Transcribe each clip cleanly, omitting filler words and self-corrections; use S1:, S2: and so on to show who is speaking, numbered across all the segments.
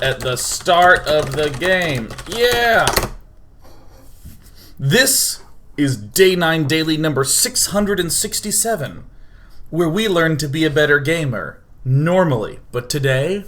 S1: right at the start of the game. Yeah! This is Day 9 Daily number 667, where we learn to be a better gamer, normally. But today,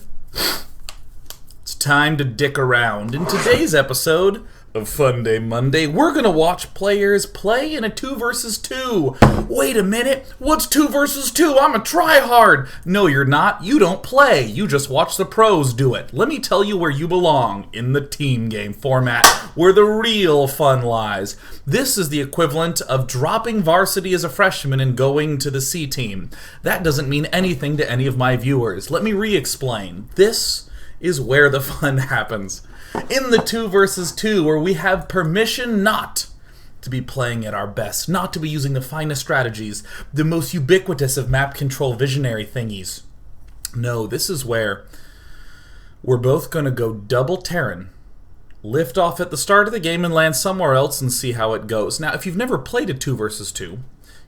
S1: it's time to dick around. In today's episode of Funday Monday, we're going to watch players play in a 2 versus 2. Wait a minute, what's 2 versus 2? I'm a tryhard. No, you're not. You don't play. You just watch the pros do it. Let me tell you where you belong, in the team game format, where the real fun lies. This is the equivalent of dropping varsity as a freshman and going to the C team. That doesn't mean anything to any of my viewers. Let me re-explain. This is where the fun happens. In the 2 versus 2, where we have permission not to be playing at our best, not to be using the finest strategies, the most ubiquitous of map control visionary thingies. No, this is where we're both going to go double terran, lift off at the start of the game and land somewhere else and see how it goes. Now, if you've never played a 2 versus 2,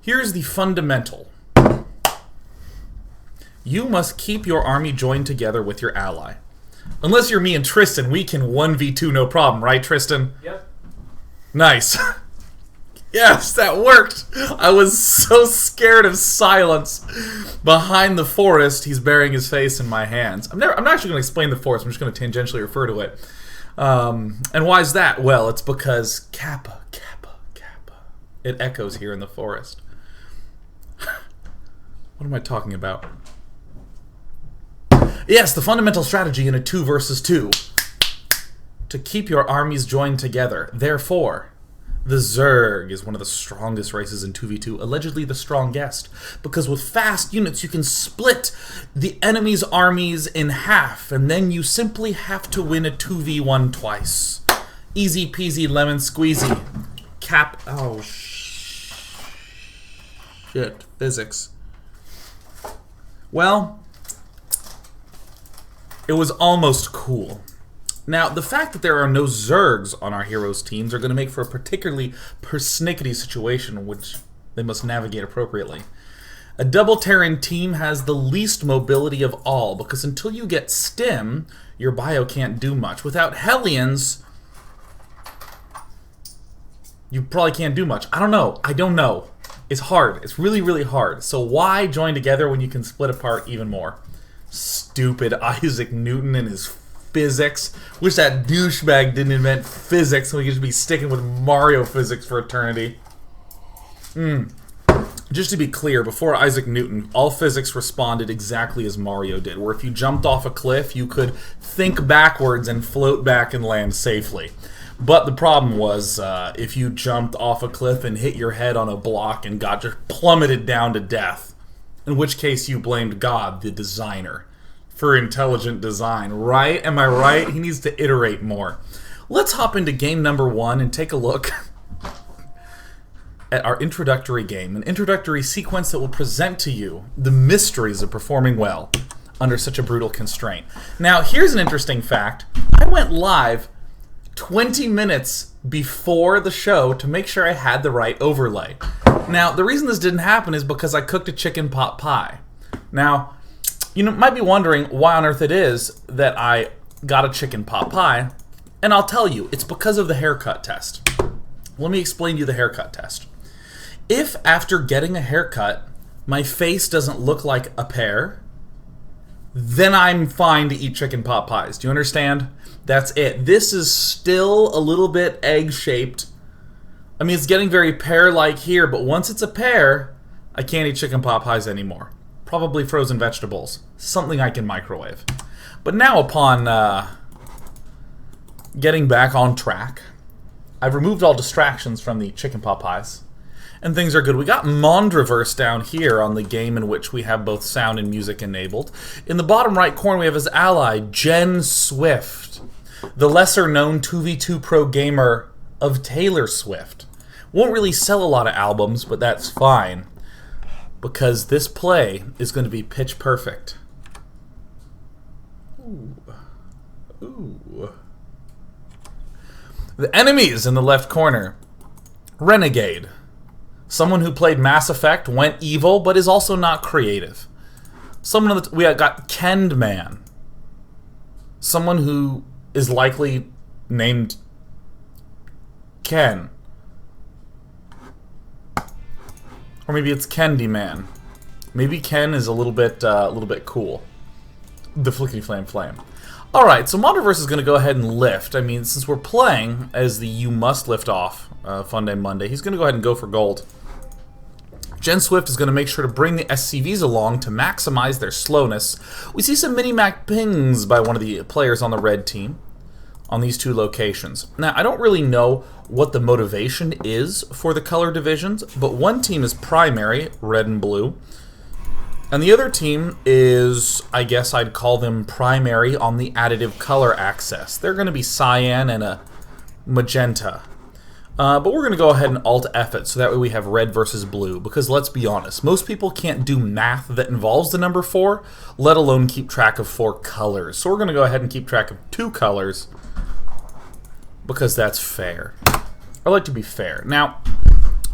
S1: here's the fundamental. You must keep your army joined together with your ally. Unless you're me and Tristan, we can 1v2 no problem, right, Tristan?
S2: Yep.
S1: Nice. Yes, that worked. I was so scared of silence. Behind the forest, he's burying his face in my hands. I'm not actually going to explain the forest. I'm just going to tangentially refer to it. And why is that? Well, it's because Kappa, Kappa, Kappa. It echoes here in the forest. What am I talking about? Yes, the fundamental strategy in a 2 versus 2. To keep your armies joined together. Therefore, the Zerg is one of the strongest races in 2v2, allegedly the strongest, because with fast units you can split the enemy's armies in half, and then you simply have to win a 2v1 twice. Easy peasy lemon squeezy. Oh, shit. Physics. Well, it was almost cool. Now, the fact that there are no Zergs on our heroes' teams are going to make for a particularly persnickety situation, which they must navigate appropriately. A double Terran team has the least mobility of all, because until you get Stim, your bio can't do much. Without Hellions, you probably can't do much. I don't know. It's hard. It's really, really hard. So why join together when you can split apart even more? Stupid Isaac Newton and his physics. Wish that douchebag didn't invent physics so we could just be sticking with Mario physics for eternity. Just to be clear, before Isaac Newton, all physics responded exactly as Mario did, where if you jumped off a cliff, you could think backwards and float back and land safely. But the problem was, if you jumped off a cliff and hit your head on a block and got just plummeted down to death, in which case you blamed God, the designer, for intelligent design, right? Am I right? He needs to iterate more. Let's hop into game number 1 and take a look at our introductory game, an introductory sequence that will present to you the mysteries of performing well under such a brutal constraint. Now, here's an interesting fact. I went live 20 minutes before the show to make sure I had the right overlay. Now, the reason this didn't happen is because I cooked a chicken pot pie. Now, you might be wondering why on earth it is that I got a chicken pot pie, and I'll tell you, it's because of the haircut test. Let me explain to you the haircut test. If after getting a haircut, my face doesn't look like a pear, then I'm fine to eat chicken pot pies. Do you understand? That's it. This is still a little bit egg-shaped. I mean, it's getting very pear-like here, but once it's a pear, I can't eat chicken pot pies anymore. Probably frozen vegetables. Something I can microwave. But now, upon getting back on track, I've removed all distractions from the chicken pot pies, and things are good. We got Mondraverse down here on the game in which we have both sound and music enabled. In the bottom right corner, we have his ally, Jen Swift, the lesser-known 2v2 pro gamer of Taylor Swift. Won't really sell a lot of albums, but that's fine, because this play is going to be pitch perfect. Ooh. The enemies in the left corner. Renegade. Someone who played Mass Effect, went evil, but is also not creative. We got Kendman. Someone who is likely named Ken. Or maybe it's Candy Man. Maybe Ken is a little bit cool. The Flickety Flame Flame. Alright, so Mondoverse is going to go ahead and lift. I mean, since we're playing as the You Must Lift Off Funday Monday, he's going to go ahead and go for gold. Gen Swift is going to make sure to bring the SCVs along to maximize their slowness. We see some mini-mac pings by one of the players on the red team on these two locations. Now, I don't really know what the motivation is for the color divisions, but one team is primary, red and blue, and the other team is, I guess I'd call them primary on the additive color axis. They're going to be cyan and a magenta. But we're going to go ahead and Alt-F it, so that way we have red versus blue. Because let's be honest, most people can't do math that involves the number 4, let alone keep track of 4 colors. So we're going to go ahead and keep track of 2 colors, because that's fair. I like to be fair. Now,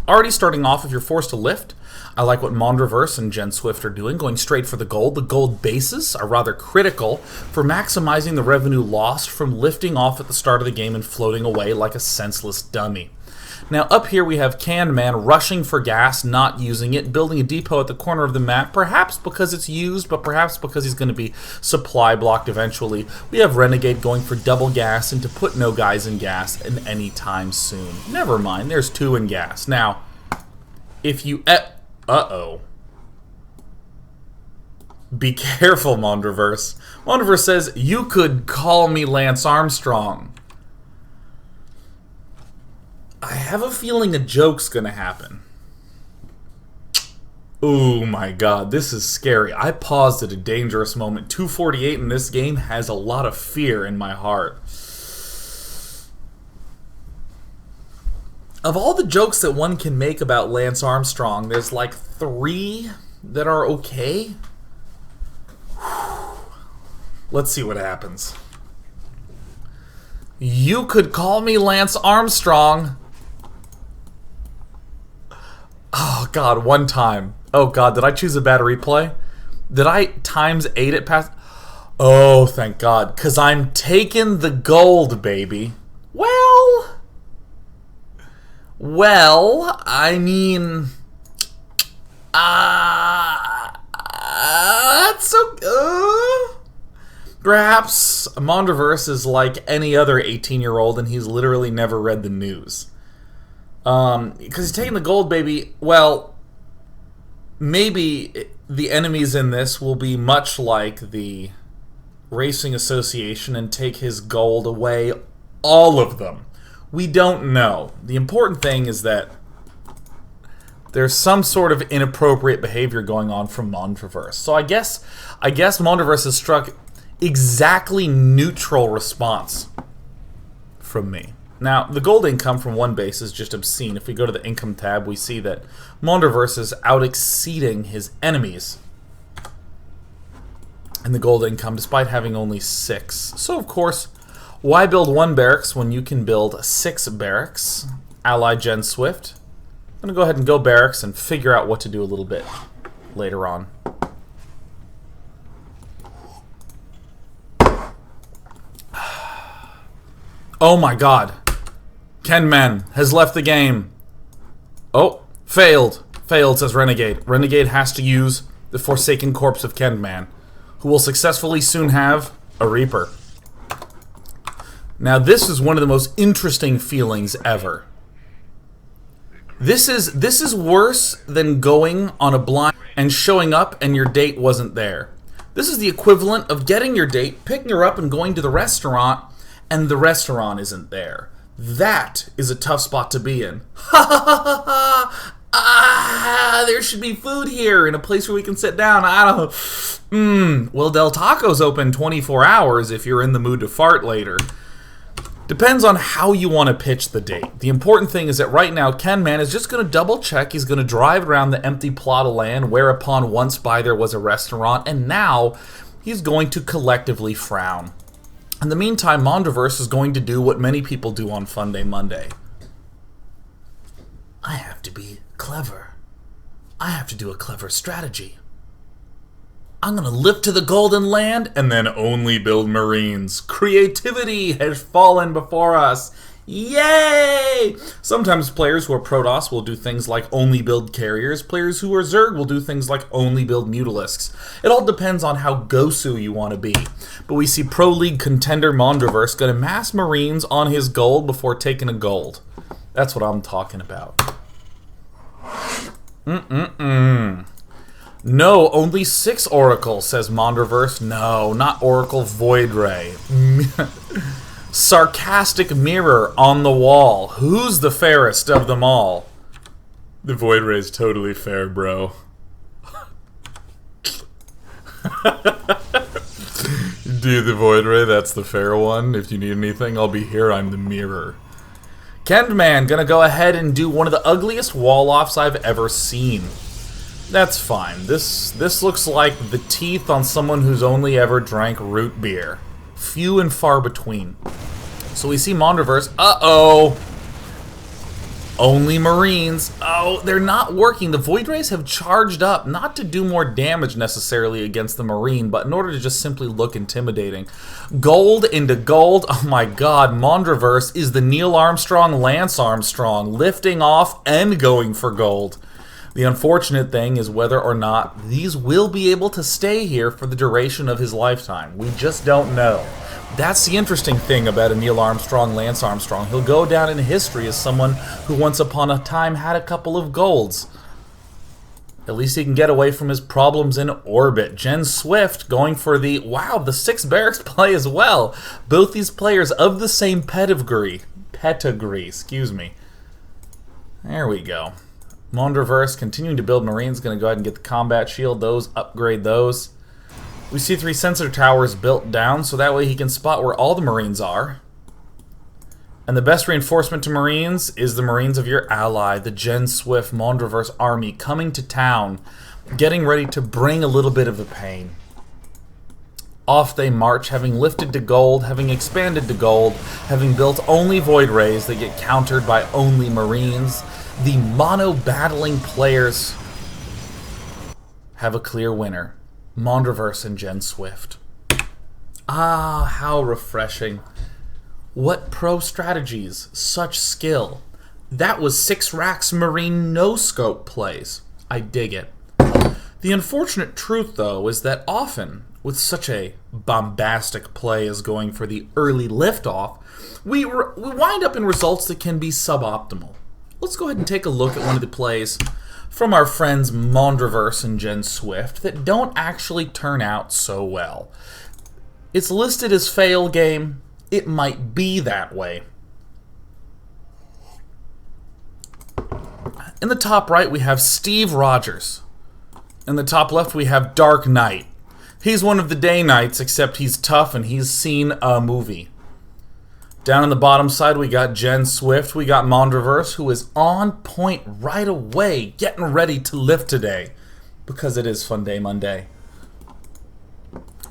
S1: already starting off, if you're forced to lift, I like what Mondoverse and Gen Swift are doing, going straight for the gold. The gold bases are rather critical for maximizing the revenue lost from lifting off at the start of the game and floating away like a senseless dummy. Now up here we have Canned Man rushing for gas, not using it, building a depot at the corner of the map, perhaps because it's used, but perhaps because he's going to be supply blocked eventually. We have Renegade going for double gas and to put no guys in gas in any time soon. Never mind, there's 2 in gas. Now, if you... Uh-oh. Be careful, Mondoverse. Mondoverse says, you could call me Lance Armstrong. I have a feeling a joke's gonna happen. Oh my god, this is scary. I paused at a dangerous moment. 248 in this game has a lot of fear in my heart. Of all the jokes that one can make about Lance Armstrong, there's like 3 that are okay. Let's see what happens. You could call me Lance Armstrong. Oh god, one time. Oh god, did I choose a bad replay? Did I times 8 it past? Oh, thank god, because I'm taking the gold, baby. Well, I mean, that's so. Perhaps Mondoverse is like any other 18-year-old, and he's literally never read the news. Because he's taking the gold, baby. Well, maybe the enemies in this will be much like the Racing Association and take his gold away, all of them. We don't know. The important thing is that there's some sort of inappropriate behavior going on from Mondoverse. So I guess Mondoverse has struck exactly neutral response from me. Now, the gold income from one base is just obscene. If we go to the income tab, we see that Mondoverse is out-exceeding his enemies in the gold income, despite having only 6. So, of course, why build 1 barracks when you can build 6 barracks? Ally Gen Swift. I'm going to go ahead and go barracks and figure out what to do a little bit later on. Oh my god. Kenman has left the game. Oh, failed. Failed, says Renegade. Renegade has to use the Forsaken Corpse of Kenman, who will successfully soon have a Reaper. Now, this is one of the most interesting feelings ever. This is worse than going on a blind and showing up and your date wasn't there. This is the equivalent of getting your date, picking her up, and going to the restaurant, and the restaurant isn't there. That is a tough spot to be in. Ha ha ha ha ha! There should be food here in a place where we can sit down. I don't know. Well, Del Taco's open 24 hours if you're in the mood to fart later. Depends on how you want to pitch the date. The important thing is that right now, Kenman is just going to double check. He's going to drive around the empty plot of land, whereupon once by there was a restaurant, and now he's going to collectively frown. In the meantime, Mondoverse is going to do what many people do on Funday Monday. I have to be clever. I have to do a clever strategy. I'm gonna lift to the golden land and then only build Marines. Creativity has fallen before us. Yay! Sometimes players who are Protoss will do things like only build carriers. Players who are Zerg will do things like only build Mutalisks. It all depends on how Gosu you want to be. But we see Pro League contender Mondraverse gonna mass Marines on his gold before taking a gold. That's what I'm talking about. No, only 6 Oracle, says Mondraverse. No, not Oracle Void Ray. Sarcastic mirror on the wall. Who's the fairest of them all? The Void Ray's totally fair, bro. Do the Void Ray, that's the fair one. If you need anything, I'll be here. I'm the mirror. Kendman gonna go ahead and do one of the ugliest wall-offs I've ever seen. That's fine. This looks like the teeth on someone who's only ever drank root beer. Few and far between. So we see Mondraverse. Uh-oh! Only Marines. Oh, they're not working. The Void Rays have charged up, not to do more damage necessarily against the Marine, but in order to just simply look intimidating. Gold into gold. Oh my god, Mondraverse is the Neil Armstrong, Lance Armstrong, lifting off and going for gold. The unfortunate thing is whether or not these will be able to stay here for the duration of his lifetime. We just don't know. That's the interesting thing about a Neil Armstrong, Lance Armstrong. He'll go down in history as someone who once upon a time had a couple of golds. At least he can get away from his problems in orbit. Jen Swift going for the, wow, the 6 barracks play as well. Both these players of the same pedigree. Excuse me. There we go. Mondraverse continuing to build Marines, going to go ahead and get the combat shield, those, upgrade those. We see 3 sensor towers built down, so that way he can spot where all the Marines are. And the best reinforcement to Marines is the Marines of your ally, the Jen Swift Mondraverse army, coming to town, getting ready to bring a little bit of the pain. Off they march, having lifted to gold, having expanded to gold, having built only Void Rays that get countered by only Marines. The mono-battling players have a clear winner. Mondraverse and Jen Swift. Ah, how refreshing. What pro strategies, such skill. That was 6 racks Marine no-scope plays. I dig it. The unfortunate truth, though, is that often, with such a bombastic play as going for the early liftoff, we wind up in results that can be suboptimal. Let's go ahead and take a look at one of the plays from our friends Mondraverse and Jen Swift that don't actually turn out so well. It's listed as fail game. It might be that way. In the top right, we have Steve Rogers. In the top left, we have Dark Knight. He's one of the Day Knights, except he's tough and he's seen a movie. Down on the bottom side, we got Jen Swift. We got Mondraverse, who is on point right away, getting ready to lift today. Because it is Funday Monday.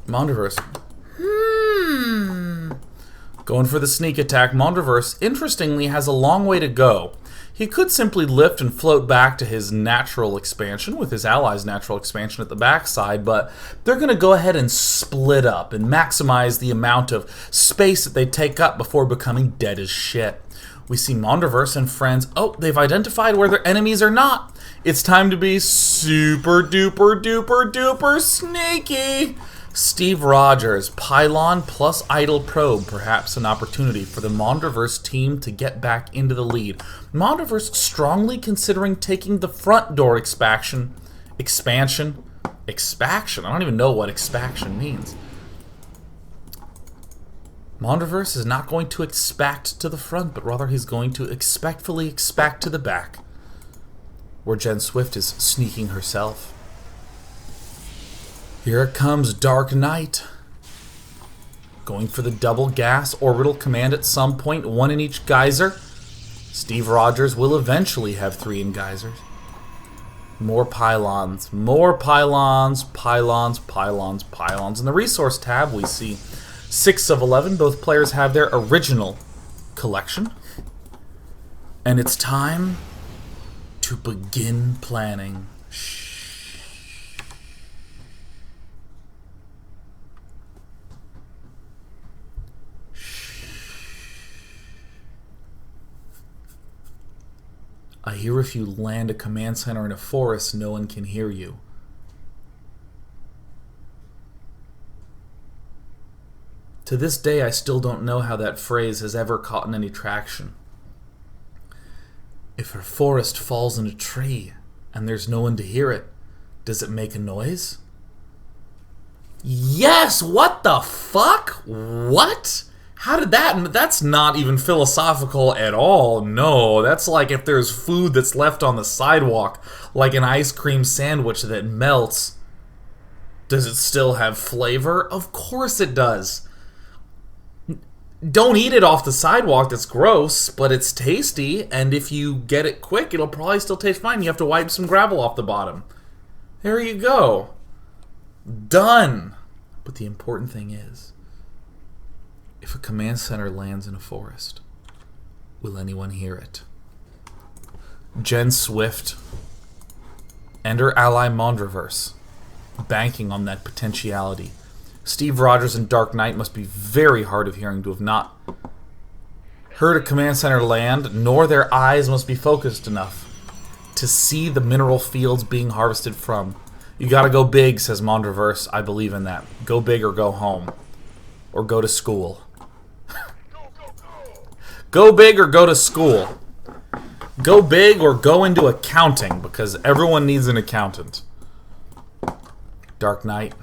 S1: Mondraverse. Going for the sneak attack. Mondraverse, interestingly, has a long way to go. He could simply lift and float back to his natural expansion with his allies' natural expansion at the backside, but they're going to go ahead and split up and maximize the amount of space that they take up before becoming dead as shit. We see Mondraverse and friends. Oh, they've identified where their enemies are not. It's time to be super duper duper duper sneaky. Steve Rogers, Pylon plus Idle Probe, perhaps an opportunity for the Mondraverse team to get back into the lead. Mondraverse strongly considering taking the front door expansion. Expansion? I don't even know what expansion means. Mondraverse is not going to expect to the front, but rather he's going to expectfully expect to the back, where Jen Swift is sneaking herself. Here comes Dark Knight. Going for the double gas orbital command at some point, 1 in each geyser. Steve Rogers will eventually have 3 in geysers. More pylons, more pylons, pylons, pylons, pylons. In the resource tab, we see 6 of 11. Both players have their original collection. And it's time to begin planning. I hear if you land a command center in a forest, no one can hear you. To this day, I still don't know how that phrase has ever caught any traction. If a forest falls in a tree and there's no one to hear it, does it make a noise? Yes! What the fuck? What? How did that... That's not even philosophical at all. No, that's like if there's food that's left on the sidewalk, like an ice cream sandwich that melts. Does it still have flavor? Of course it does. Don't eat it off the sidewalk, that's gross, but it's tasty, and if you get it quick, it'll probably still taste fine. You have to wipe some gravel off the bottom. There you go. Done. But the important thing is, if a command center lands in a forest, will anyone hear it? Jen Swift and her ally Mondraverse, banking on that potentiality. Steve Rogers and Dark Knight must be very hard of hearing to have not heard a command center land, nor their eyes must be focused enough to see the mineral fields being harvested from. You gotta go big, says Mondraverse. I believe in that. Go big or go home. Or go to school. Go big or go to school. Go big or go into accounting, because everyone needs an accountant. Dark Knight.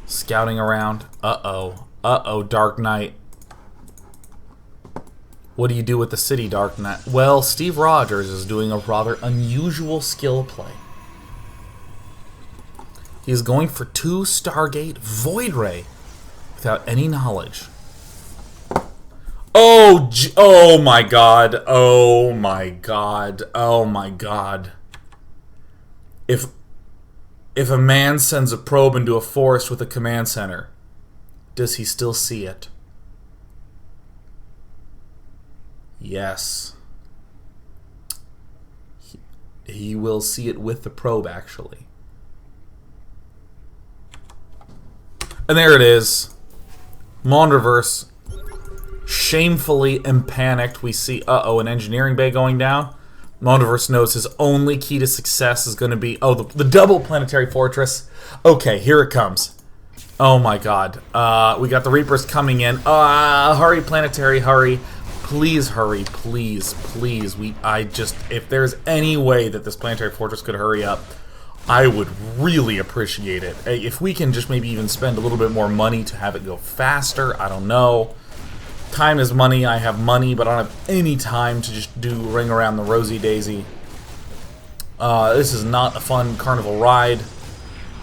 S1: Scouting around. Uh-oh. Uh-oh, Dark Knight. What do you do with the city, Dark Knight? Well, Steve Rogers is doing a rather unusual skill play. He is going for 2 Stargate Void Ray without any knowledge. Oh my god. Oh my god. Oh my god. If a man sends a probe into a forest with a command center, does he still see it? Yes. He will see it with the probe, actually. And there it is. Mondraverse, shamefully and panicked. We see, an engineering bay going down. Mondraverse knows his only key to success is going to be, the double planetary fortress. Okay, here it comes. Oh my god. We got the Reapers coming in. Hurry, planetary, hurry. Please hurry, please, please. If there's any way that this planetary fortress could hurry up, I would really appreciate it. If we can just maybe even spend a little bit more money to have it go faster, I don't know. Time is money. I have money, but I don't have any time to just do Ring Around the Rosie Daisy. This is not a fun carnival ride.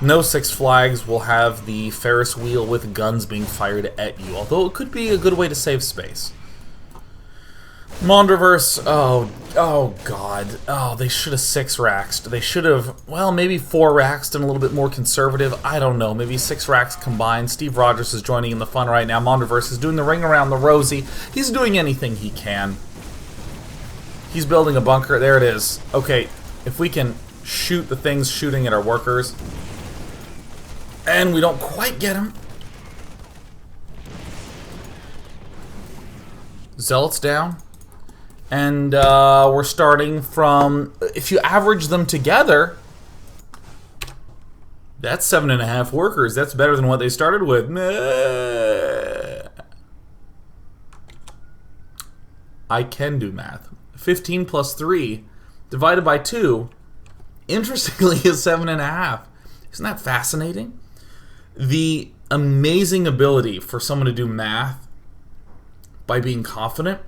S1: No Six Flags will have the Ferris wheel with guns being fired at you, although it could be a good way to save space. Mondraverse, oh god. Oh, they should have 6-raxed. They should have, well, maybe 4-raxed and a little bit more conservative. I don't know, maybe 6-raxed combined. Steve Rogers is joining in the fun right now. Mondraverse is doing the Ring Around the Rosie. He's doing anything he can. He's building a bunker. There it is. Okay, if we can shoot the things shooting at our workers. And we don't quite get him. Zealots down. And we're starting from, if you average them together, that's 7.5 workers. That's better than what they started with. I can do math. 15 plus 3 divided by 2, interestingly, is 7.5. Isn't that fascinating? The amazing ability for someone to do math by being confident.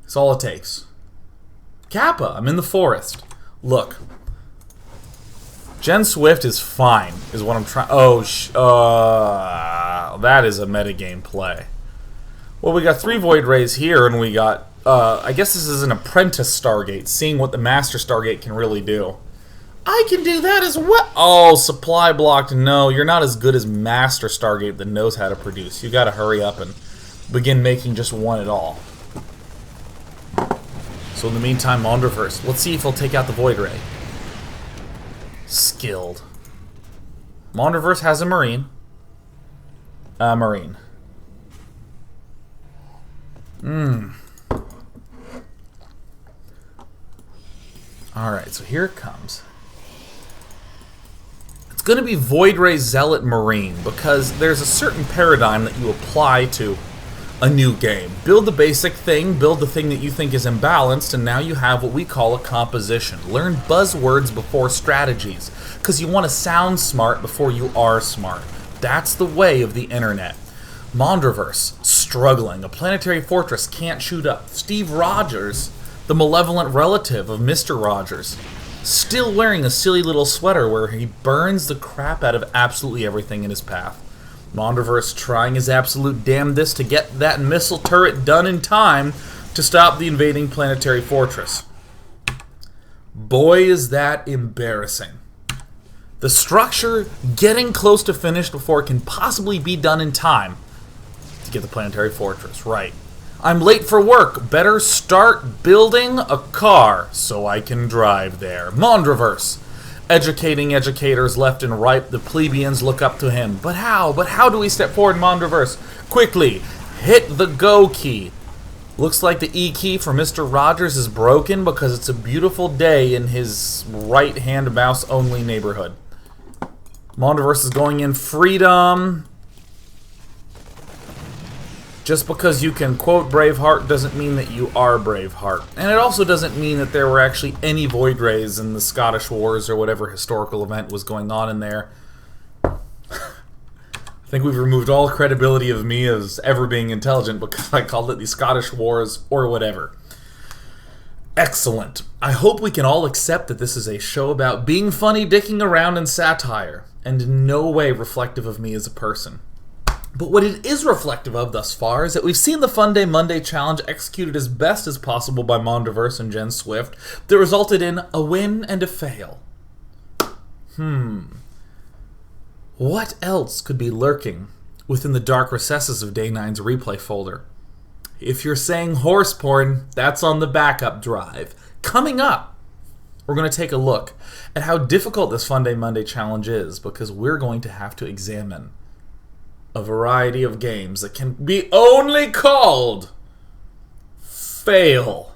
S1: That's all it takes. Kappa, I'm in the forest. Look. Jen Swift is fine, is what I'm trying... that is a metagame play. Well, we got 3 Void Rays here, and we got... I guess this is an apprentice Stargate, seeing what the Master Stargate can really do. I can do that as well! Oh, supply blocked. No, you're not as good as Master Stargate that knows how to produce. You gotta hurry up and begin making just one at all. So in the meantime, Mondraverse. Let's see if he'll take out the Void Ray. Skilled. Mondraverse has a Marine. Marine. Alright, so here it comes. It's going to be Void Ray Zealot Marine, because there's a certain paradigm that you apply to a new game. Build the basic thing, build the thing that you think is imbalanced, and now you have what we call a composition. Learn buzzwords before strategies, because you want to sound smart before you are smart. That's the way of the internet. Mondraverse, struggling. A planetary fortress can't shoot up. Steve Rogers, the malevolent relative of Mr. Rogers, still wearing a silly little sweater where he burns the crap out of absolutely everything in his path. Mondraverse trying his absolute damnedest to get that missile turret done in time to stop the invading planetary fortress. Boy, is that embarrassing. The structure getting close to finished before it can possibly be done in time to get the planetary fortress. Right. I'm late for work. Better start building a car so I can drive there. Mondraverse. Educating educators left and right, the plebeians look up to him. But how? But how do we step forward, Mondraverse? Quickly, hit the go key. Looks like the E key for Mr. Rogers is broken because it's a beautiful day in his right-hand mouse-only neighborhood. Mondraverse is going in freedom. Just because you can quote Braveheart doesn't mean that you are Braveheart. And it also doesn't mean that there were actually any Void Rays in the Scottish Wars or whatever historical event was going on in there. I think we've removed all credibility of me as ever being intelligent because I called it the Scottish Wars or whatever. Excellent. I hope we can all accept that this is a show about being funny, dicking around, and satire, and in no way reflective of me as a person. But what it is reflective of thus far is that we've seen the Funday Monday challenge executed as best as possible by Mondraverse and Jen Swift that resulted in a win and a fail. What else could be lurking within the dark recesses of Day 9's replay folder? If you're saying horse porn, that's on the backup drive. Coming up, we're going to take a look at how difficult this Funday Monday challenge is because we're going to have to examine a variety of games that can be only called fail.